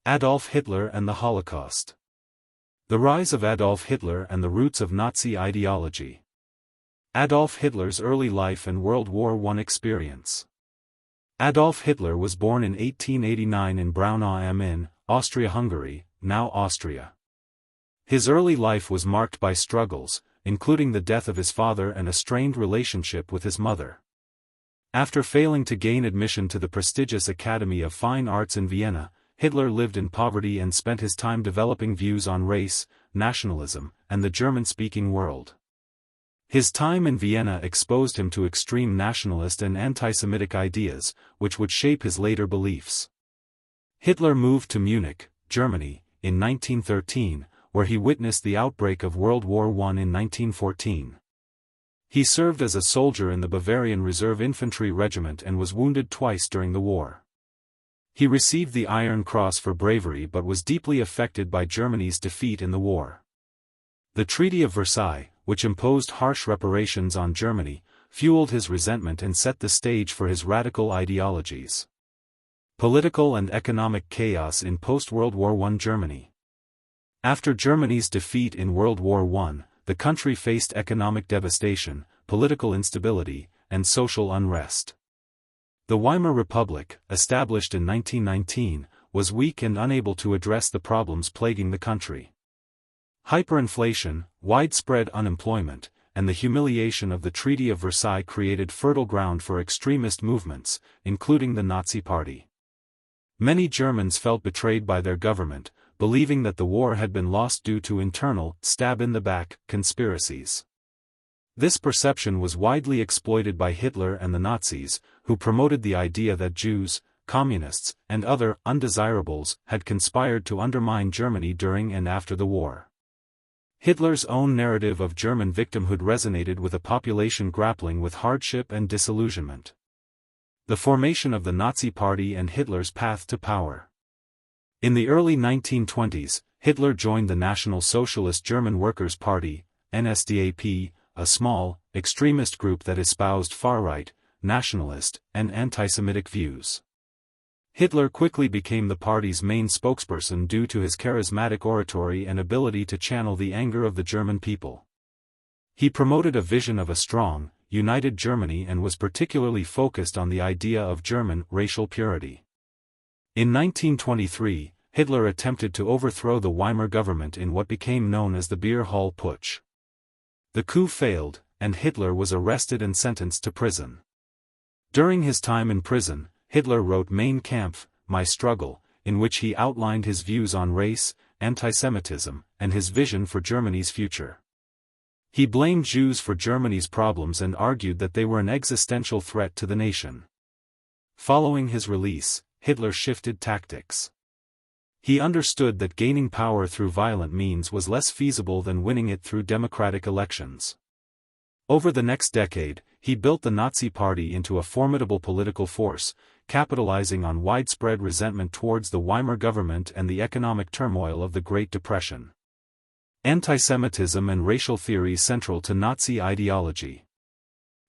Adolf Hitler and the Holocaust. The rise of Adolf Hitler and the roots of Nazi ideology. Adolf Hitler's early life and World War I experience. Adolf Hitler was born in 1889 in Braunau am Inn, Austria-Hungary, now Austria. His early life was marked by struggles, including the death of his father and a strained relationship with his mother. After failing to gain admission to the prestigious Academy of Fine Arts in Vienna, Hitler lived in poverty and spent his time developing views on race, nationalism, and the German-speaking world. His time in Vienna exposed him to extreme nationalist and anti-Semitic ideas, which would shape his later beliefs. Hitler moved to Munich, Germany, in 1913, where he witnessed the outbreak of World War I in 1914. He served as a soldier in the Bavarian Reserve Infantry Regiment and was wounded twice during the war. He received the Iron Cross for bravery but was deeply affected by Germany's defeat in the war. The Treaty of Versailles, which imposed harsh reparations on Germany, fueled his resentment and set the stage for his radical ideologies. Political and economic chaos in post-World War I Germany. After Germany's defeat in World War I, the country faced economic devastation, political instability, and social unrest. The Weimar Republic, established in 1919, was weak and unable to address the problems plaguing the country. Hyperinflation, widespread unemployment, and the humiliation of the Treaty of Versailles created fertile ground for extremist movements, including the Nazi Party. Many Germans felt betrayed by their government, believing that the war had been lost due to internal, stab-in-the-back, conspiracies. This perception was widely exploited by Hitler and the Nazis, who promoted the idea that Jews, communists, and other undesirables had conspired to undermine Germany during and after the war. Hitler's own narrative of German victimhood resonated with a population grappling with hardship and disillusionment. The formation of the Nazi Party and Hitler's path to power. In the early 1920s, Hitler joined the National Socialist German Workers' Party, NSDAP, a small, extremist group that espoused far-right, nationalist, and anti-Semitic views. Hitler quickly became the party's main spokesperson due to his charismatic oratory and ability to channel the anger of the German people. He promoted a vision of a strong, united Germany and was particularly focused on the idea of German racial purity. In 1923, Hitler attempted to overthrow the Weimar government in what became known as the Beer Hall Putsch. The coup failed, and Hitler was arrested and sentenced to prison. During his time in prison, Hitler wrote Mein Kampf, My Struggle, in which he outlined his views on race, antisemitism, and his vision for Germany's future. He blamed Jews for Germany's problems and argued that they were an existential threat to the nation. Following his release, Hitler shifted tactics. He understood that gaining power through violent means was less feasible than winning it through democratic elections. Over the next decade, he built the Nazi Party into a formidable political force, capitalizing on widespread resentment towards the Weimar government and the economic turmoil of the Great Depression. Antisemitism and racial theory central to Nazi ideology.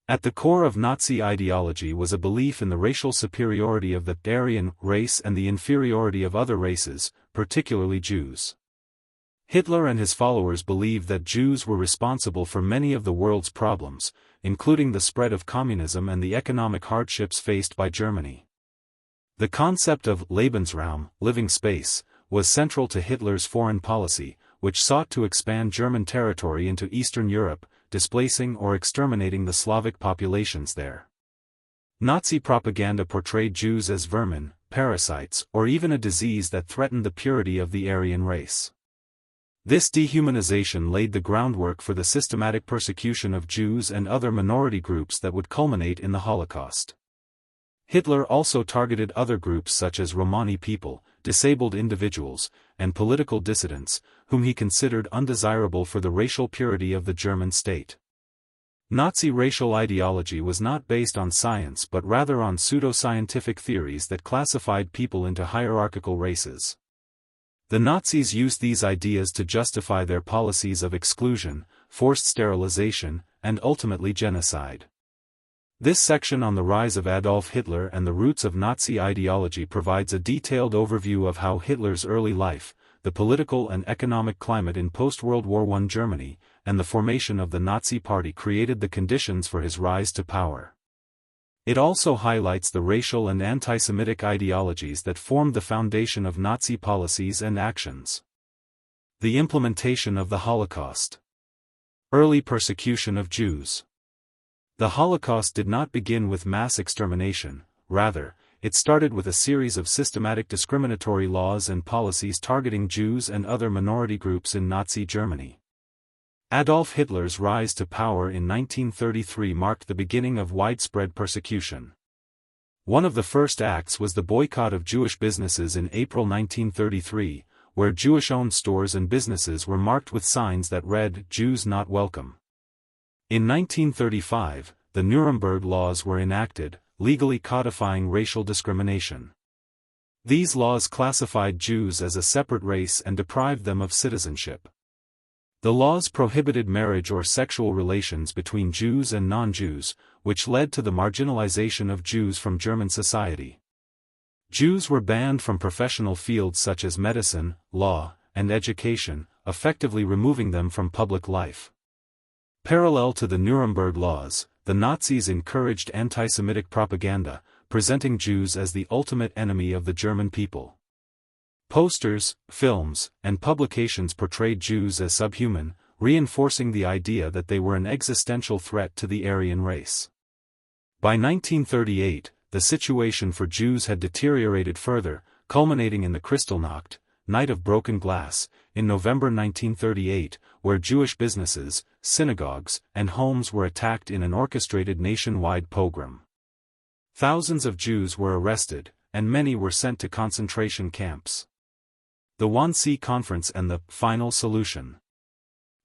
At the core of Nazi ideology was a belief in the racial superiority of the Aryan race and the inferiority of other races, particularly Jews. Hitler and his followers believed that Jews were responsible for many of the world's problems, including the spread of communism and the economic hardships faced by Germany. The concept of Lebensraum, living space, was central to Hitler's foreign policy, which sought to expand German territory into Eastern Europe, displacing or exterminating the Slavic populations there. Nazi propaganda portrayed Jews as vermin, parasites, or even a disease that threatened the purity of the Aryan race. This dehumanization laid the groundwork for the systematic persecution of Jews and other minority groups that would culminate in the Holocaust. Hitler also targeted other groups such as Romani people, disabled individuals, and political dissidents, whom he considered undesirable for the racial purity of the German state. Nazi racial ideology was not based on science but rather on pseudoscientific theories that classified people into hierarchical races. The Nazis used these ideas to justify their policies of exclusion, forced sterilization, and ultimately genocide. This section on the rise of Adolf Hitler and the roots of Nazi ideology provides a detailed overview of how Hitler's early life, the political and economic climate in post-World War I Germany, and the formation of the Nazi Party created the conditions for his rise to power. It also highlights the racial and anti-Semitic ideologies that formed the foundation of Nazi policies and actions. The implementation of the Holocaust. Early persecution of Jews. The Holocaust did not begin with mass extermination, rather, it started with a series of systematic discriminatory laws and policies targeting Jews and other minority groups in Nazi Germany. Adolf Hitler's rise to power in 1933 marked the beginning of widespread persecution. One of the first acts was the boycott of Jewish businesses in April 1933, where Jewish-owned stores and businesses were marked with signs that read, "Jews not welcome." In 1935, the Nuremberg Laws were enacted, legally codifying racial discrimination. These laws classified Jews as a separate race and deprived them of citizenship. The laws prohibited marriage or sexual relations between Jews and non-Jews, which led to the marginalization of Jews from German society. Jews were banned from professional fields such as medicine, law, and education, effectively removing them from public life. Parallel to the Nuremberg Laws, the Nazis encouraged anti-Semitic propaganda, presenting Jews as the ultimate enemy of the German people. Posters, films, and publications portrayed Jews as subhuman, reinforcing the idea that they were an existential threat to the Aryan race. By 1938, the situation for Jews had deteriorated further, culminating in the Kristallnacht, Night of Broken Glass, in November 1938, where Jewish businesses, synagogues, and homes were attacked in an orchestrated nationwide pogrom. Thousands of Jews were arrested, and many were sent to concentration camps. The Wannsee Conference and the final solution.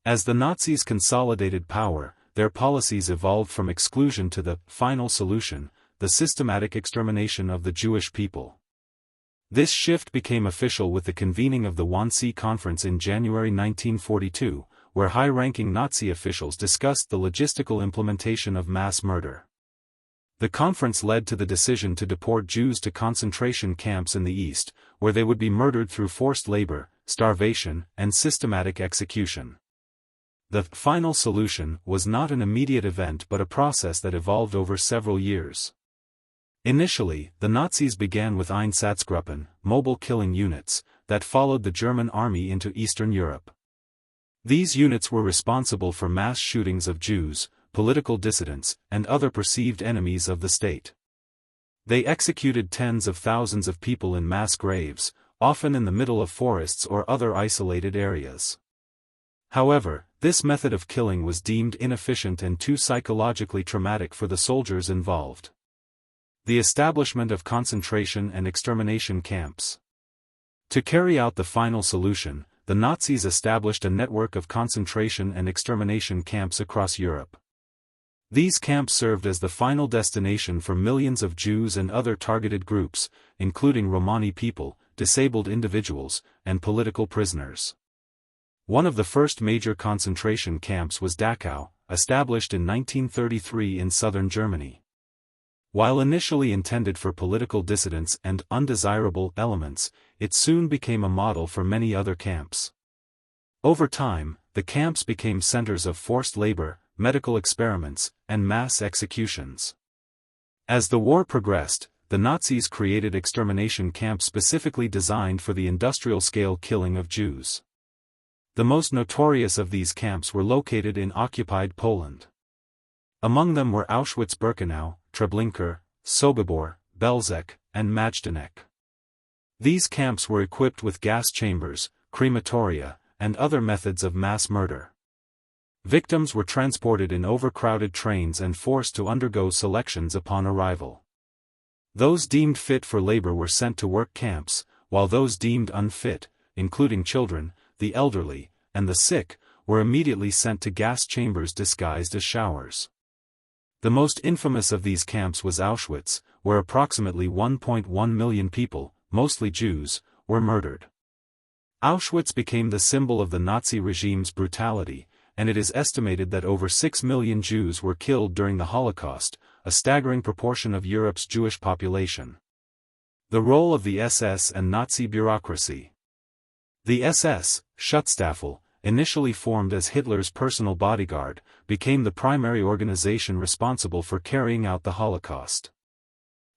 As the Nazis consolidated power, their policies evolved from exclusion to the final solution, the systematic extermination of the Jewish people. This shift became official with the convening of the Wannsee Conference in January 1942, where high-ranking Nazi officials discussed the logistical implementation of mass murder. The conference led to the decision to deport Jews to concentration camps in the East, where they would be murdered through forced labor, starvation, and systematic execution. The final solution was not an immediate event but a process that evolved over several years. Initially, the Nazis began with Einsatzgruppen, mobile killing units, that followed the German army into Eastern Europe. These units were responsible for mass shootings of Jews, political dissidents, and other perceived enemies of the state. They executed tens of thousands of people in mass graves, often in the middle of forests or other isolated areas. However, this method of killing was deemed inefficient and too psychologically traumatic for the soldiers involved. The establishment of concentration and extermination camps. To carry out the final solution, the Nazis established a network of concentration and extermination camps across Europe. These camps served as the final destination for millions of Jews and other targeted groups, including Romani people, disabled individuals, and political prisoners. One of the first major concentration camps was Dachau, established in 1933 in southern Germany. While initially intended for political dissidents and undesirable elements, it soon became a model for many other camps. Over time, the camps became centers of forced labor, medical experiments, and mass executions. As the war progressed, the Nazis created extermination camps specifically designed for the industrial-scale killing of Jews. The most notorious of these camps were located in occupied Poland. Among them were Auschwitz-Birkenau, Treblinka, Sobibor, Belzec, and Majdanek. These camps were equipped with gas chambers, crematoria, and other methods of mass murder. Victims were transported in overcrowded trains and forced to undergo selections upon arrival. Those deemed fit for labor were sent to work camps, while those deemed unfit, including children, the elderly, and the sick, were immediately sent to gas chambers disguised as showers. The most infamous of these camps was Auschwitz, where approximately 1.1 million people, mostly Jews, were murdered. Auschwitz became the symbol of the Nazi regime's brutality, and it is estimated that over 6 million Jews were killed during the Holocaust, a staggering proportion of Europe's Jewish population. The role of the SS and Nazi bureaucracy. The SS, Schutzstaffel, initially formed as Hitler's personal bodyguard, became the primary organization responsible for carrying out the Holocaust.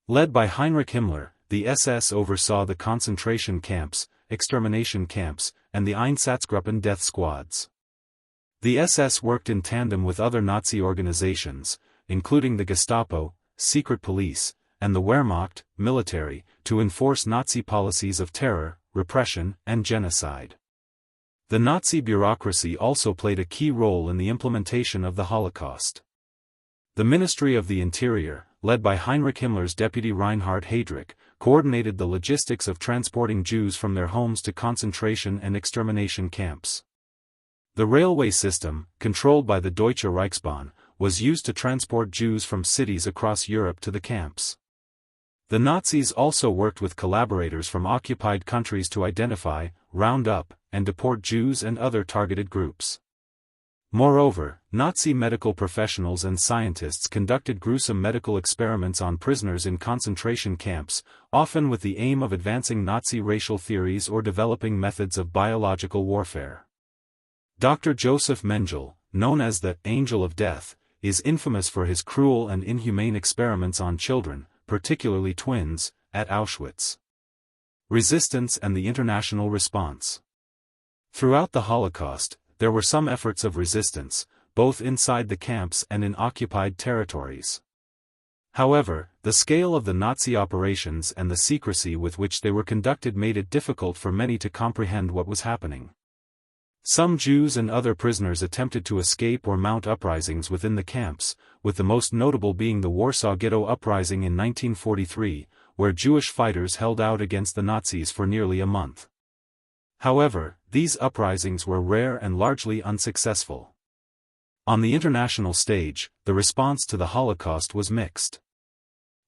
Led by Heinrich Himmler, the SS oversaw the concentration camps, extermination camps, and the Einsatzgruppen death squads. The SS worked in tandem with other Nazi organizations, including the Gestapo, secret police, and the Wehrmacht, military, to enforce Nazi policies of terror, repression, and genocide. The Nazi bureaucracy also played a key role in the implementation of the Holocaust. The Ministry of the Interior, led by Heinrich Himmler's deputy Reinhard Heydrich, coordinated the logistics of transporting Jews from their homes to concentration and extermination camps. The railway system, controlled by the Deutsche Reichsbahn, was used to transport Jews from cities across Europe to the camps. The Nazis also worked with collaborators from occupied countries to identify, round up, and deport Jews and other targeted groups. Moreover, Nazi medical professionals and scientists conducted gruesome medical experiments on prisoners in concentration camps, often with the aim of advancing Nazi racial theories or developing methods of biological warfare. Dr. Joseph Mengele, known as the Angel of Death, is infamous for his cruel and inhumane experiments on children, particularly twins, at Auschwitz. Resistance and the international response. Throughout the Holocaust, there were some efforts of resistance, both inside the camps and in occupied territories. However, the scale of the Nazi operations and the secrecy with which they were conducted made it difficult for many to comprehend what was happening. Some Jews and other prisoners attempted to escape or mount uprisings within the camps, with the most notable being the Warsaw Ghetto Uprising in 1943, where Jewish fighters held out against the Nazis for nearly a month. However, these uprisings were rare and largely unsuccessful. On the international stage, the response to the Holocaust was mixed.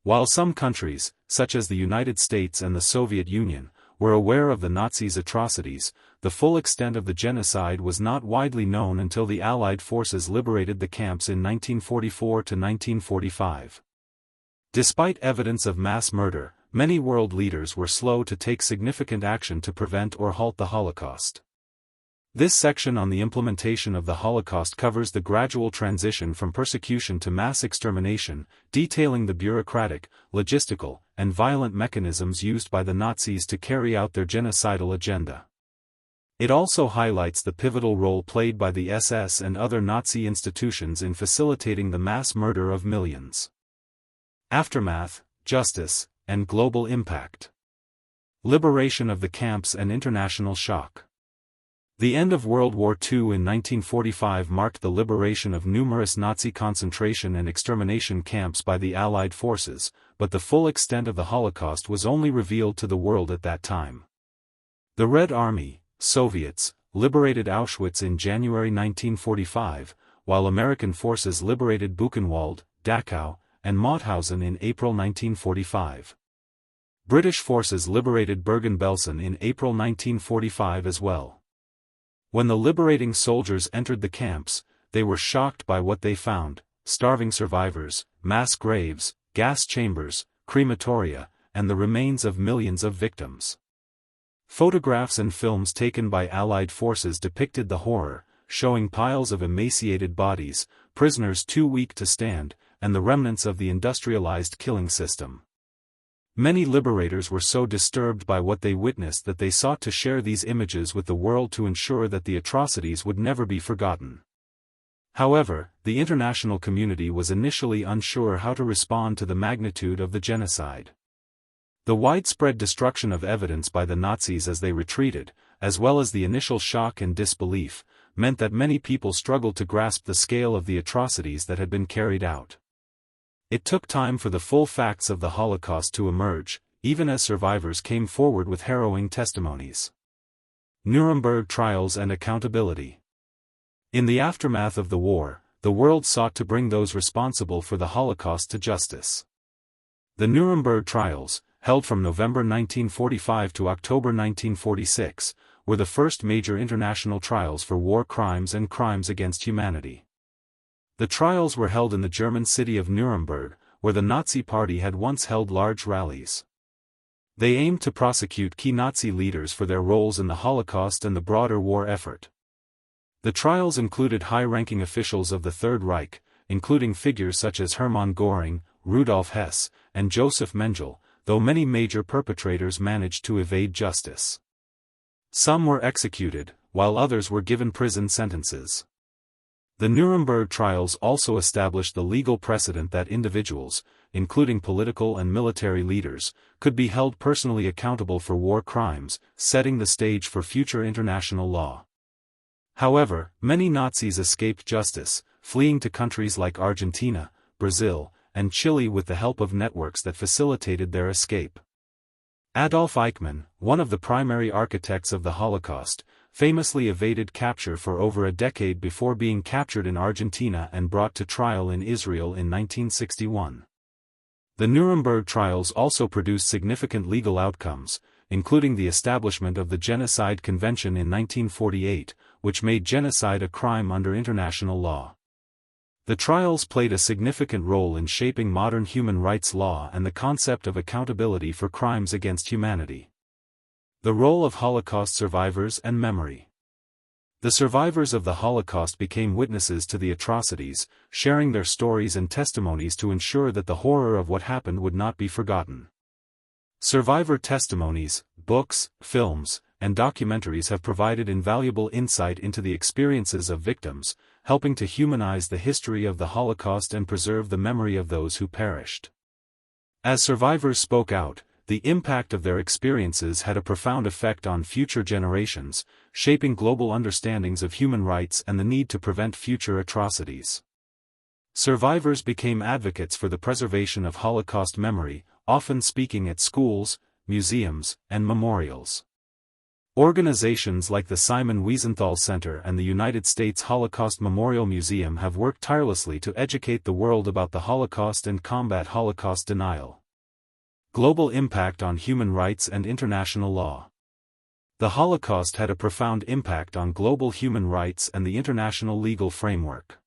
While some countries, such as the United States and the Soviet Union, were aware of the Nazis' atrocities, the full extent of the genocide was not widely known until the Allied forces liberated the camps in 1944 to 1945. Despite evidence of mass murder, many world leaders were slow to take significant action to prevent or halt the Holocaust. This section on the implementation of the Holocaust covers the gradual transition from persecution to mass extermination, detailing the bureaucratic, logistical, and violent mechanisms used by the Nazis to carry out their genocidal agenda. It also highlights the pivotal role played by the SS and other Nazi institutions in facilitating the mass murder of millions. Aftermath, justice, and global impact. Liberation of the camps and international shock. The end of World War II in 1945 marked the liberation of numerous Nazi concentration and extermination camps by the Allied forces, but the full extent of the Holocaust was only revealed to the world at that time. The Red Army, Soviets, liberated Auschwitz in January 1945, while American forces liberated Buchenwald, Dachau, and Mauthausen in April 1945. British forces liberated Bergen-Belsen in April 1945 as well. When the liberating soldiers entered the camps, they were shocked by what they found: starving survivors, mass graves, gas chambers, crematoria, and the remains of millions of victims. Photographs and films taken by Allied forces depicted the horror, showing piles of emaciated bodies, prisoners too weak to stand, and the remnants of the industrialized killing system. Many liberators were so disturbed by what they witnessed that they sought to share these images with the world to ensure that the atrocities would never be forgotten. However, the international community was initially unsure how to respond to the magnitude of the genocide. The widespread destruction of evidence by the Nazis as they retreated, as well as the initial shock and disbelief, meant that many people struggled to grasp the scale of the atrocities that had been carried out. It took time for the full facts of the Holocaust to emerge, even as survivors came forward with harrowing testimonies. Nuremberg trials and accountability. In the aftermath of the war, the world sought to bring those responsible for the Holocaust to justice. The Nuremberg trials, held from November 1945 to October 1946, were the first major international trials for war crimes and crimes against humanity. The trials were held in the German city of Nuremberg, where the Nazi Party had once held large rallies. They aimed to prosecute key Nazi leaders for their roles in the Holocaust and the broader war effort. The trials included high-ranking officials of the Third Reich, including figures such as Hermann Göring, Rudolf Hess, and Joseph Mengele, though many major perpetrators managed to evade justice. Some were executed, while others were given prison sentences. The Nuremberg trials also established the legal precedent that individuals, including political and military leaders, could be held personally accountable for war crimes, setting the stage for future international law. However, many Nazis escaped justice, fleeing to countries like Argentina, Brazil, and Chile with the help of networks that facilitated their escape. Adolf Eichmann, one of the primary architects of the Holocaust, famously evaded capture for over a decade before being captured in Argentina and brought to trial in Israel in 1961. The Nuremberg trials also produced significant legal outcomes, including the establishment of the Genocide Convention in 1948, which made genocide a crime under international law. The trials played a significant role in shaping modern human rights law and the concept of accountability for crimes against humanity. The role of Holocaust survivors and memory. The survivors of the Holocaust became witnesses to the atrocities, sharing their stories and testimonies to ensure that the horror of what happened would not be forgotten. Survivor testimonies, books, films, and documentaries have provided invaluable insight into the experiences of victims, helping to humanize the history of the Holocaust and preserve the memory of those who perished. As survivors spoke out, the impact of their experiences had a profound effect on future generations, shaping global understandings of human rights and the need to prevent future atrocities. Survivors became advocates for the preservation of Holocaust memory, often speaking at schools, museums, and memorials. Organizations like the Simon Wiesenthal Center and the United States Holocaust Memorial Museum have worked tirelessly to educate the world about the Holocaust and combat Holocaust denial. Global impact on human rights and international law. The Holocaust had a profound impact on global human rights and the international legal framework.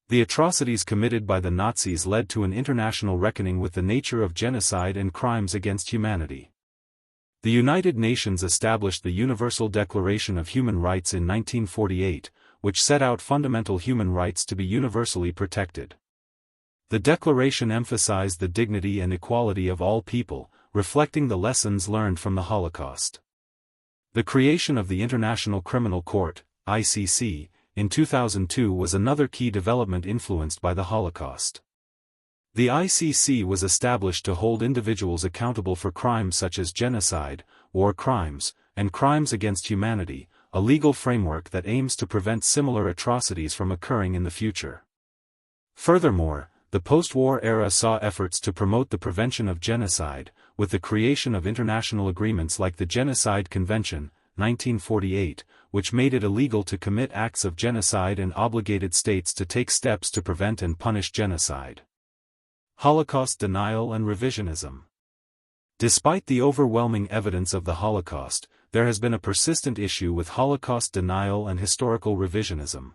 The atrocities committed by the Nazis led to an international reckoning with the nature of genocide and crimes against humanity. The United Nations established the Universal Declaration of Human Rights in 1948, which set out fundamental human rights to be universally protected. The declaration emphasized the dignity and equality of all people, reflecting the lessons learned from the Holocaust. The creation of the International Criminal Court, ICC, in 2002 was another key development influenced by the Holocaust. The ICC was established to hold individuals accountable for crimes such as genocide, war crimes, and crimes against humanity, a legal framework that aims to prevent similar atrocities from occurring in the future. Furthermore, the post-war era saw efforts to promote the prevention of genocide, with the creation of international agreements like the Genocide Convention, 1948, which made it illegal to commit acts of genocide and obligated states to take steps to prevent and punish genocide. Holocaust denial and revisionism. Despite the overwhelming evidence of the Holocaust, there has been a persistent issue with Holocaust denial and historical revisionism.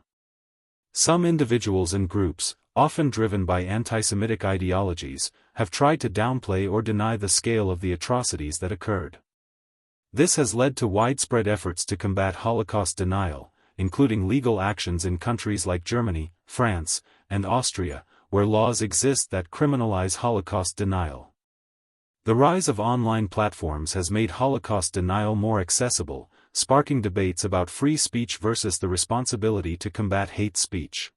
Some individuals and groups, often driven by anti-Semitic ideologies, have tried to downplay or deny the scale of the atrocities that occurred. This has led to widespread efforts to combat Holocaust denial, including legal actions in countries like Germany, France, and Austria, where laws exist that criminalize Holocaust denial. The rise of online platforms has made Holocaust denial more accessible, sparking debates about free speech versus the responsibility to combat hate speech.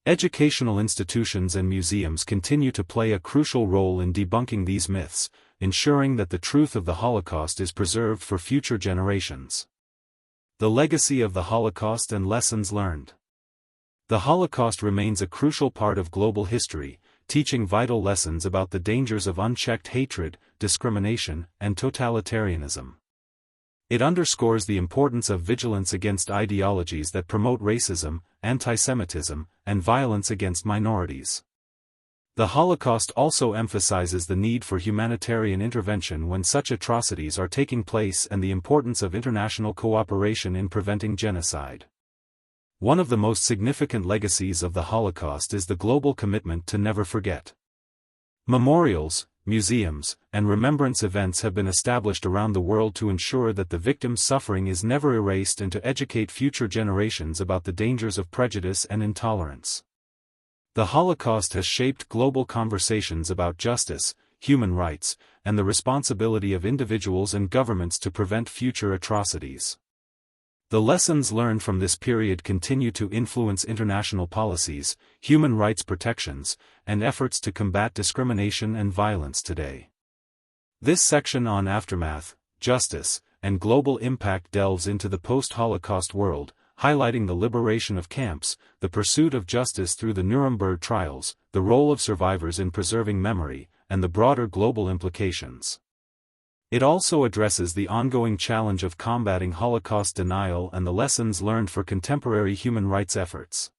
Educational institutions and museums continue to play a crucial role in debunking these myths, ensuring that the truth of the Holocaust is preserved for future generations. The legacy of the Holocaust and lessons learned. The Holocaust remains a crucial part of global history, teaching vital lessons about the dangers of unchecked hatred, discrimination, and totalitarianism. It underscores the importance of vigilance against ideologies that promote racism, antisemitism, and violence against minorities. The Holocaust also emphasizes the need for humanitarian intervention when such atrocities are taking place and the importance of international cooperation in preventing genocide. One of the most significant legacies of the Holocaust is the global commitment to never forget. Memorials, museums, and remembrance events have been established around the world to ensure that the victim's suffering is never erased and to educate future generations about the dangers of prejudice and intolerance. The Holocaust has shaped global conversations about justice, human rights, and the responsibility of individuals and governments to prevent future atrocities. The lessons learned from this period continue to influence international policies, human rights protections, and efforts to combat discrimination and violence today. This section on aftermath, justice, and global impact delves into the post-Holocaust world, highlighting the liberation of camps, the pursuit of justice through the Nuremberg trials, the role of survivors in preserving memory, and the broader global implications. It also addresses the ongoing challenge of combating Holocaust denial and the lessons learned for contemporary human rights efforts.